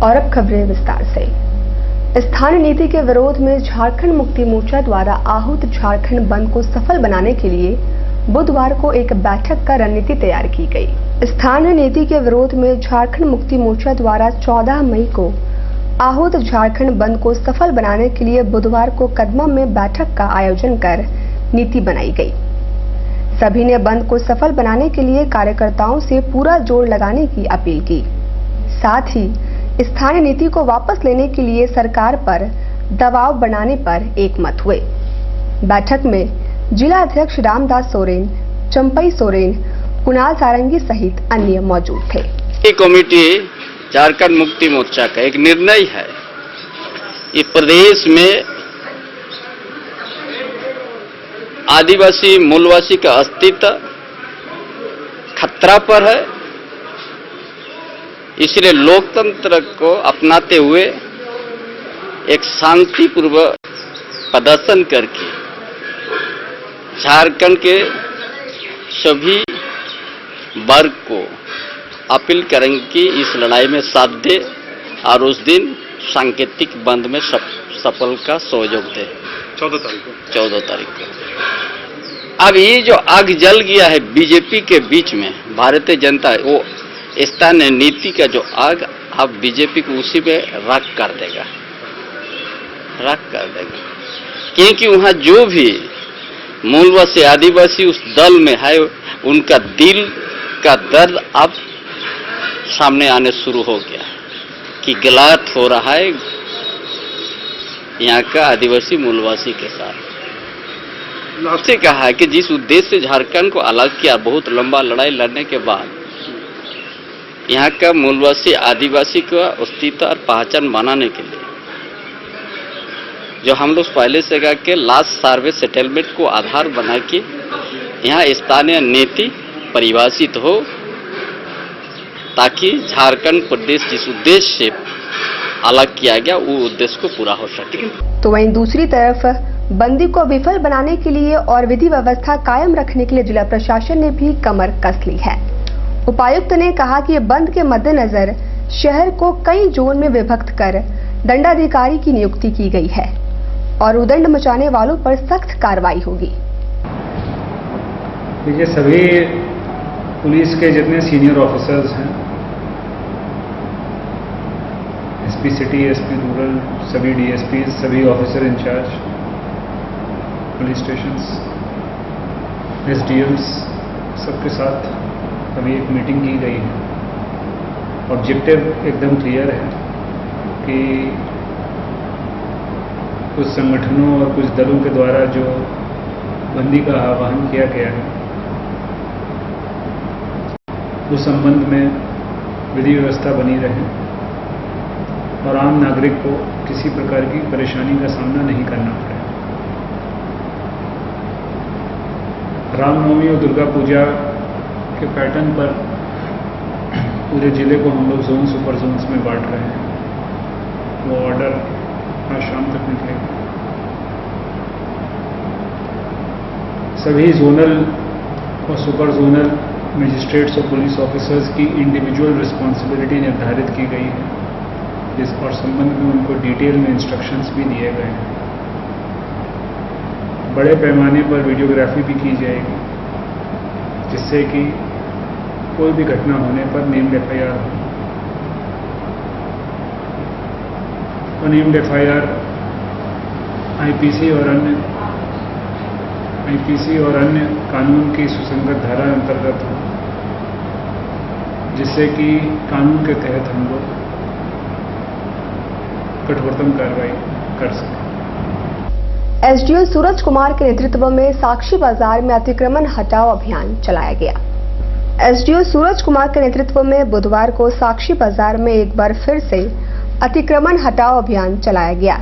और अब खबरें विस्तार से। स्थानीय नीति के विरोध में झारखंड मुक्ति मोर्चा द्वारा आहूत झारखंड बंद को सफल बनाने के लिए बुधवार को एक बैठक का रणनीति तैयार की गई। स्थानीय नीति के विरोध में झारखंड मुक्ति मोर्चा द्वारा 14 मई को आहूत झारखंड बंद को सफल बनाने के लिए बुधवार को कदमा में बैठक का आयोजन कर नीति बनाई गई। सभी ने बंद को सफल बनाने के लिए कार्यकर्ताओं से पूरा जोर लगाने की अपील की। साथ ही स्थानीय नीति को वापस लेने के लिए सरकार पर दबाव बनाने पर एकमत हुए। बैठक में जिला अध्यक्ष रामदास सोरेन, चंपई सोरेन, कुणाल सारंगी सहित अन्य मौजूद थे। ये कमेटी झारखंड मुक्ति मोर्चा का एक निर्णय है। इस प्रदेश में आदिवासी मूलवासी का अस्तित्व खतरा पर है, इसलिए लोकतंत्र को अपनाते हुए एक शांतिपूर्वक प्रदर्शन करके झारखंड के सभी वर्ग को अपील करेंगे कि इस लड़ाई में साथ दे और उस दिन सांकेतिक बंद में सफल का सहयोग दे। 14 तारीख को अब ये जो आग जल गया है बीजेपी के बीच में, भारतीय जनता वो स्थानीय नीति का जो आग अब बीजेपी को उसी पे राख कर देगा, क्योंकि वहां जो भी मूलवासी आदिवासी उस दल में है उनका दिल का दर्द अब सामने आने शुरू हो गया कि गलत हो रहा है यहाँ का आदिवासी मूलवासी के साथ। से कहा है कि जिस उद्देश्य से झारखंड को अलग किया, बहुत लंबा लड़ाई लड़ने के बाद यहाँ का मूलवासी आदिवासी का अस्तित्व और पहचान बनाने के लिए जो हम लोग पहले से कहा कि लास्ट सर्वे सेटलमेंट को आधार बना के यहाँ स्थानीय नीति परिभाषित हो, ताकि झारखंड प्रदेश जिस उद्देश्य से अलग किया गया वो उद्देश्य को पूरा हो सके। तो वहीं दूसरी तरफ बंदी को विफल बनाने के लिए और विधि व्यवस्था कायम रखने के लिए जिला प्रशासन ने भी कमर कस ली है। उपायुक्त ने कहा कि बंद के मद्देनजर शहर को कई जोन में विभक्त कर दंडाधिकारी की नियुक्ति की गई है और उदंड मचाने वालों पर सख्त कार्रवाई होगी। ये सभी पुलिस के जितने सीनियर ऑफिसर्स हैं, एसपी सिटी, एसपी रूरल, सभी डीएसपी, सभी officer in charge police stations, SDMs, सबके साथ अभी एक मीटिंग की गई है। ऑब्जेक्टिव एकदम क्लियर है कि कुछ संगठनों और कुछ दलों के द्वारा जो बंदी का आह्वान किया गया है उस संबंध में विधि व्यवस्था बनी रहे और आम नागरिक को किसी प्रकार की परेशानी का सामना नहीं करना पड़े। रामनवमी और दुर्गा पूजा के पैटर्न पर पूरे जिले को हम लोग जोन सुपर जोन्स में बांट रहे हैं। वो ऑर्डर आज शाम तक निकलेगा। सभी जोनल और सुपर जोनल मजिस्ट्रेट्स और पुलिस ऑफिसर्स की इंडिविजुअल रिस्पॉन्सिबिलिटी निर्धारित की गई है, जिस और संबंध में उनको डिटेल में इंस्ट्रक्शंस भी दिए गए हैं। बड़े पैमाने पर वीडियोग्राफी भी की जाएगी, जिससे कि कोई भी घटना होने पर नेम्ड एफआईआर हो। और नेम्ड एफआईआर आईपीसी और अन्य कानून की सुसंगत धारा अंतर्गत हो, जिससे कि कानून के तहत हम लोग कठोरतम कार्रवाई कर सकें। एसडीओ सूरज कुमार के नेतृत्व में साक्षी बाजार में अतिक्रमण हटाओ अभियान चलाया गया। एसडीओ सूरज कुमार के नेतृत्व में बुधवार को साक्षी बाजार में एक बार फिर से अतिक्रमण हटाओ अभियान चलाया गया।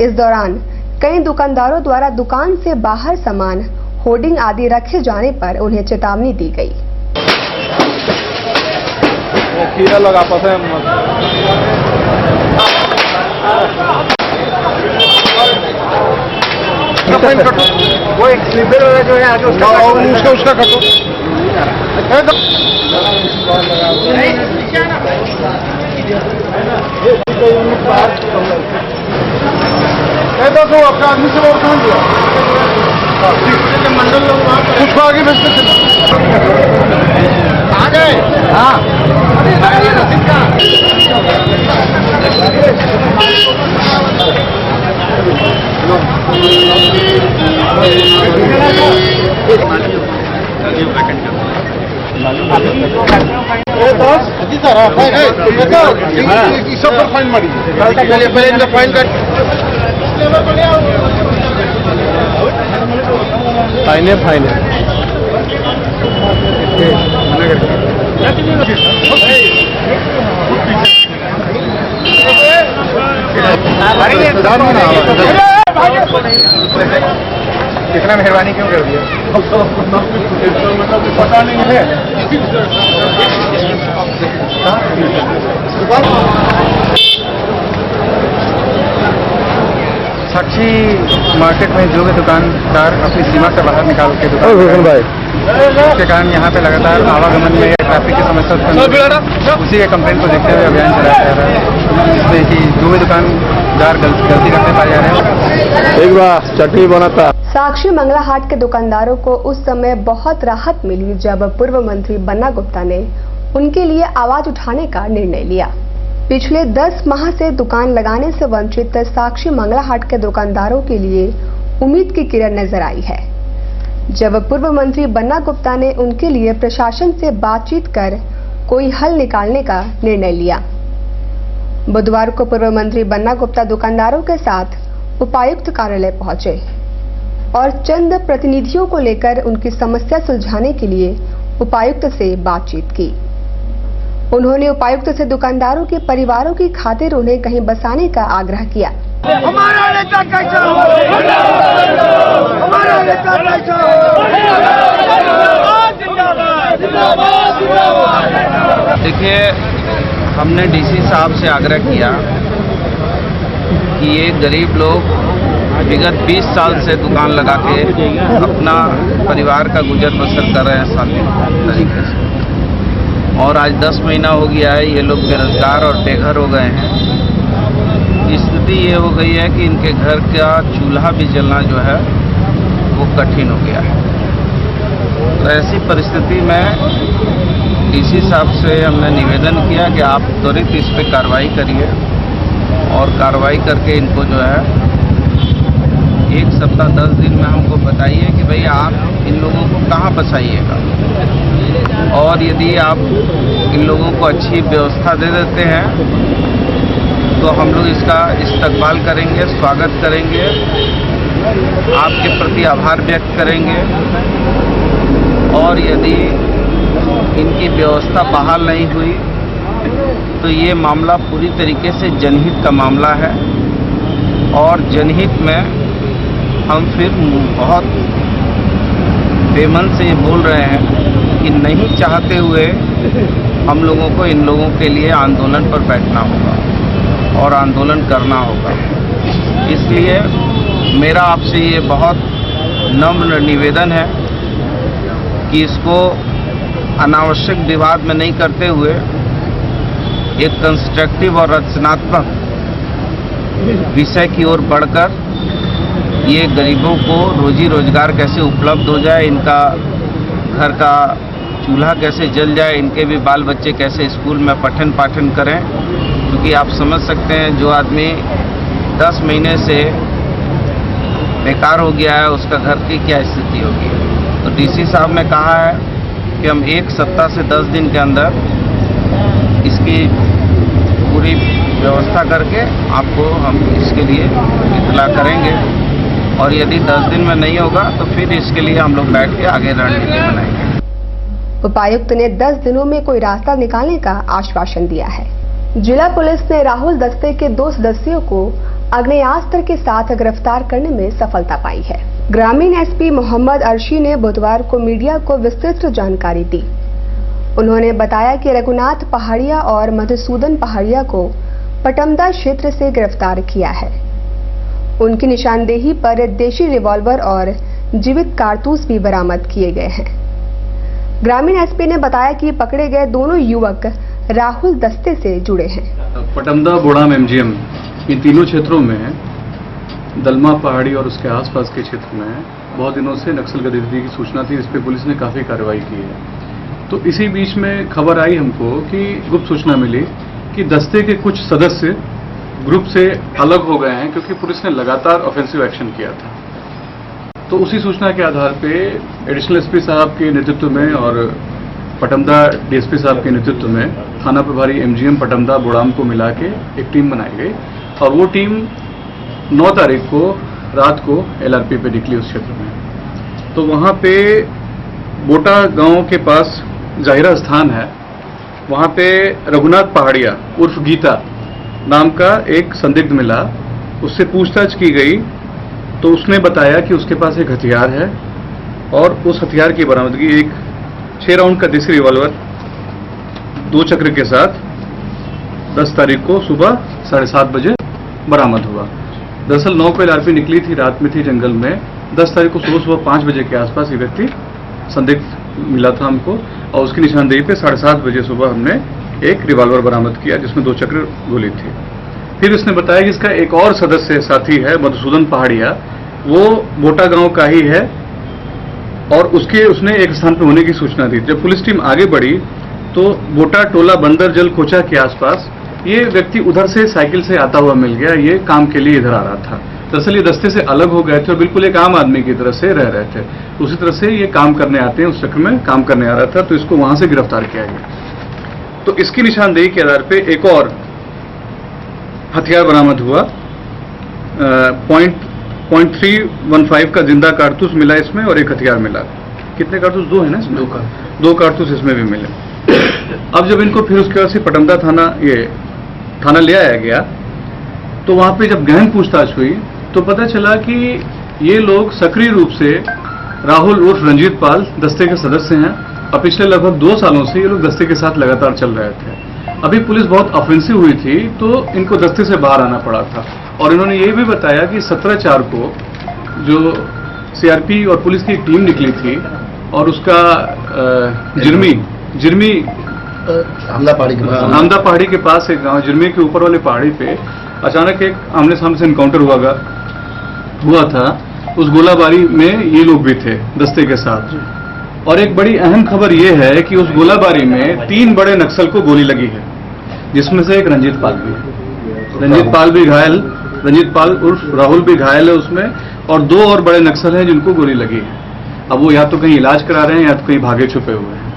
इस दौरान कई दुकानदारों द्वारा दुकान से बाहर सामान, होर्डिंग आदि रखे जाने पर उन्हें चेतावनी दी गई। वो एक स्लीपर वाला जो है आगे उसका कटो। तो आपका आदमी से और कहाँ गया? मंडल लोग कुछ आगे भेजते आ गए। हाँ सब पर फाइन मारी पहले फाइन कर फाइन कितना मेहरबानी क्यों कर दिया? पता नहीं है। साक्षी मार्केट में जो भी दुकानदार अपनी सीमा से बाहर निकाल के दुकान उसके कारण यहाँ पे लगातार आवागमन में ट्रैफिक की समस्या उसी के कंप्लेंट को देखते हुए अभियान चलाया जा रहा है, जिसमें कि जो भी दुकानदार गलती करते पाए जा रहे हैं। एक बार चटनी बनाता। साक्षी मंगला हाट के दुकानदारों को उस समय बहुत राहत मिली जब पूर्व मंत्री बन्ना गुप्ता ने उनके लिए आवाज उठाने का निर्णय लिया। पिछले 10 माह से दुकान लगाने से वंचित साक्षी मंगला हाट के दुकानदारों के लिए उम्मीद की किरण नजर आई है, जब पूर्व मंत्री बन्ना गुप्ता ने उनके लिए प्रशासन से बातचीत कर कोई हल निकालने का निर्णय लिया। बुधवार को पूर्व मंत्री बन्ना गुप्ता दुकानदारों के साथ उपायुक्त कार्यालय पहुंचे और चंद प्रतिनिधियों को लेकर उनकी समस्या सुलझाने के लिए उपायुक्त से बातचीत की। उन्होंने उपायुक्त से दुकानदारों के परिवारों की खातिर उन्हें कहीं बसाने का आग्रह किया। हमारा नेता कैसा हो? हमारा नेता कैसा हो? देखिए, हमने डीसी साहब से आग्रह किया कि ये गरीब लोग विगत 20 साल से दुकान लगा के अपना परिवार का गुजर बसर कर रहे हैं शांति तरीके से, और आज 10 महीना हो गया है ये लोग बेरोजगार और बेघर हो गए हैं। स्थिति ये हो गई है कि इनके घर का चूल्हा भी जलना जो है वो कठिन हो गया है। तो ऐसी परिस्थिति में डीसी साहब से हमने निवेदन किया कि आप त्वरित इस पर कार्रवाई करिए और कार्रवाई करके इनको जो है 1 सप्ताह 10 दिन में हमको बताइए कि भाई आप इन लोगों को कहाँ बसाइएगा, और यदि आप इन लोगों को अच्छी व्यवस्था दे देते हैं तो हम लोग इसका इस्तकबाल करेंगे, स्वागत करेंगे, आपके प्रति आभार व्यक्त करेंगे। और यदि इनकी व्यवस्था बहाल नहीं हुई तो ये मामला पूरी तरीके से जनहित का मामला है, और जनहित में हम फिर बहुत बेमन से ये बोल रहे हैं कि नहीं चाहते हुए हम लोगों को इन लोगों के लिए आंदोलन पर बैठना होगा और आंदोलन करना होगा। इसलिए मेरा आपसे ये बहुत नम्र निवेदन है कि इसको अनावश्यक विवाद में नहीं करते हुए एक कंस्ट्रक्टिव और रचनात्मक विषय की ओर बढ़कर ये गरीबों को रोजी रोजगार कैसे उपलब्ध हो जाए, इनका घर का चूल्हा कैसे जल जाए, इनके भी बाल बच्चे कैसे स्कूल में पठन पाठन करें। क्योंकि आप समझ सकते हैं जो आदमी 10 महीने से बेकार हो गया है उसका घर की क्या स्थिति होगी। तो डीसी साहब ने कहा है कि हम 1 सप्ताह से 10 दिन के अंदर इसकी पूरी व्यवस्था करके आपको हम इसके लिए इत्तला करेंगे, और यदि 10 दिन में नहीं होगा तो फिर इसके लिए हम लोग बैठ के आगे रणनीति बनाएंगे। उपायुक्त ने 10 दिनों में कोई रास्ता निकालने का आश्वासन दिया है। जिला पुलिस ने राहुल दस्ते के 2 सदस्यों को आग्नेयास्त्र के साथ गिरफ्तार करने में सफलता पाई है। ग्रामीण एसपी मोहम्मद अर्शी ने बुधवार को मीडिया को विस्तृत जानकारी दी। उन्होंने बताया कि रघुनाथ पहाड़िया और मधुसूदन पहाड़िया को पटमदा क्षेत्र से गिरफ्तार किया है। उनकी निशानदेही पर देशी रिवॉल्वर और जीवित कारतूस भी बरामद किए गए हैं। ग्रामीण एसपी ने बताया कि पकड़े गए दोनों युवक राहुल दस्ते से जुड़े हैं। पटमदा, बोड़ाम, एमजीएम इन तीनों क्षेत्रों में, दलमा पहाड़ी और उसके आसपास के क्षेत्र में बहुत दिनों से नक्सल गतिविधि की सूचना थी। इस पर पुलिस ने काफ़ी कार्रवाई की है। तो इसी बीच में खबर आई हमको कि गुप्त सूचना मिली कि दस्ते के कुछ सदस्य ग्रुप से अलग हो गए हैं, क्योंकि पुलिस ने लगातार ऑफेंसिव एक्शन किया था। तो उसी सूचना के आधार पे एडिशनल एसपी साहब के नेतृत्व में और पटमदा डीएसपी साहब के नेतृत्व में थाना प्रभारी एमजीएम पटमदा बोड़ाम को मिला के एक टीम बनाई गई और वो टीम 9 तारीख को रात को एलआरपी पे निकली उस क्षेत्र में। तो वहाँ पे बोटा गांव के पास जाहिरा स्थान है, वहाँ पे रघुनाथ पहाड़िया उर्फ गीता नाम का एक संदिग्ध मिला। उससे पूछताछ की गई तो उसने बताया कि उसके पास एक हथियार है और उस हथियार की बरामदगी एक 6 राउंड का देसी रिवॉल्वर 2 चक्र के साथ 10 तारीख को सुबह 7:30 बजे बरामद हुआ। दरअसल 9 को एलआरपी निकली थी, रात में थी जंगल में। 10 तारीख को सुबह 5 बजे के आसपास ये व्यक्ति संदिग्ध मिला था हमको और उसकी निशानदेही पे 7:30 बजे सुबह हमने एक रिवॉल्वर बरामद किया जिसमें 2 चक्र गोली थी। फिर उसने बताया कि इसका एक और सदस्य साथी है मधुसूदन पहाड़िया, वो बोटा गांव का ही है और उसने एक स्थान पर होने की सूचना दी। जब पुलिस टीम आगे बढ़ी तो बोटा टोला बंदर जल कोचा के आसपास ये व्यक्ति उधर से साइकिल से आता हुआ मिल गया। ये काम के लिए इधर आ रहा था। दरअसल ये दस्ते से अलग हो गए थे और बिल्कुल एक आम आदमी की तरह से रह रहे थे। उसी तरह से ये काम करने आते हैं, उस चक्र में काम करने आ रहा था, तो इसको वहां से गिरफ्तार किया गया। तो इसकी निशानदेही के आधार पे एक और हथियार बरामद हुआ। .315 का जिंदा कारतूस मिला इसमें और एक हथियार मिला। कितने कारतूस? 2 है ना इसमें? 2 कारतूस इसमें भी मिले। अब जब इनको फिर उसके बाद से पटमदा थाना ले आया गया तो वहां पे जब गहन पूछताछ हुई तो पता चला कि ये लोग सक्रिय रूप से राहुल उर्फ रंजीत पाल दस्ते के सदस्य हैं और पिछले लगभग 2 सालों से ये लोग दस्ते के साथ लगातार चल रहे थे। अभी पुलिस बहुत ऑफेंसिव हुई थी तो इनको दस्ते से बाहर आना पड़ा था और इन्होंने ये भी बताया कि 17/4 को जो सीआरपी और पुलिस की एक टीम निकली थी और उसका जिरमी हमदा पहाड़ी के पास एक गांव जिरमी के ऊपर वाले पहाड़ी पे अचानक एक आमने सामने से इनकाउंटर हुआ था। उस गोलाबारी में ये लोग भी थे दस्ते के साथ। और एक बड़ी अहम खबर ये है कि उस गोलाबारी में 3 बड़े नक्सल को गोली लगी है, जिसमें से एक रंजीत पाल भी है। रंजीत पाल उर्फ राहुल भी घायल है उसमें और 2 और बड़े नक्सल हैं जिनको गोली लगी है। अब वो या तो कहीं इलाज करा रहे हैं या तो कहीं भागे छुपे हुए हैं।